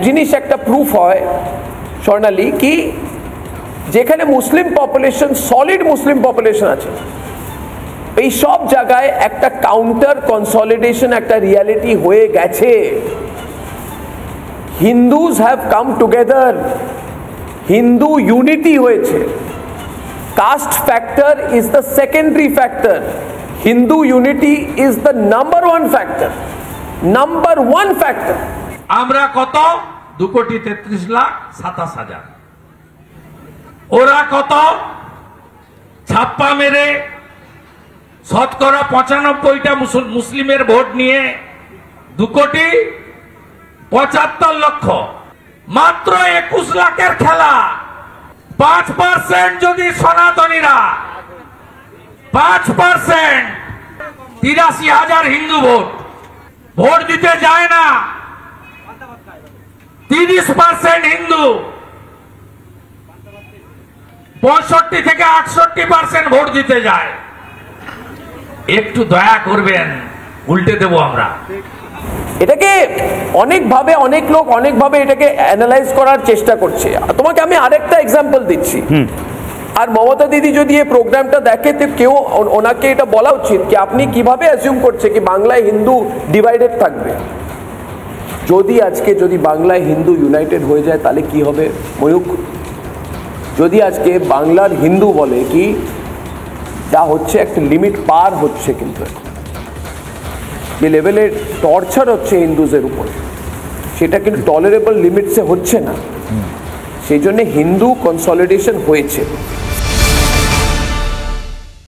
জিনিস একটা প্রুফ হয় স্বর্ণালী কি যেখানে মুসলিম পপুলেশন সলিড মুসলিম পপুলেশন আছে এই সব জায়গায় একটা কাউন্টার কনসলিডেশন একটা রিয়ালিটি হয়ে গেছে Hindus have come together Hindu unity হয়েছে caste factor is the secondary factor Hindu unity is the number one factor আমরা কত 2,33,27,000 ওরা কত ছাপ্পা মেরে শতকরা 95টা মুসলিমের ভোট নিয়ে 2,75,00,000 মাত্র 21 লাখের খেলা 5% যদি সনাতনীরা 5% 83,000 হিন্দু ভোট দিতে যায় না 30% হিন্দু 65 থেকে 68% ভোট দিতে যায় একটু দয়া করবেন উল্টে দেব আমরা এটাকে অনেকভাবে অনেক লোক অনেকভাবে এটাকে অ্যানালাইজ করার চেষ্টা করছে তোমাকে আমি আরেকটা এক্সাম্পল দিচ্ছি আর মমতা দিদি যদি এই প্রোগ্রামটা দেখে তো কেউ ওনাকে এটা বলা উচিত কি আপনি কিভাবে অ্যাজিউম করছে কি বাংলায় হিন্দু ডিভাইডেড থাকবে যদি বাংলায় হিন্দু ইউনাইটেড হয়ে যায় তাহলে কি হবে ময়ূক যদি আজকে বাংলার হিন্দু বলে কি যা হচ্ছে একটা লিমিট পার হচ্ছে কিন্তু যে লেভেলে টর্চার হচ্ছে হিন্দুদের উপরে সেটা কিন্তু টলারেবল লিমিটসে হচ্ছে না সেই জন্য হিন্দু কনসলিডেশন হয়েছে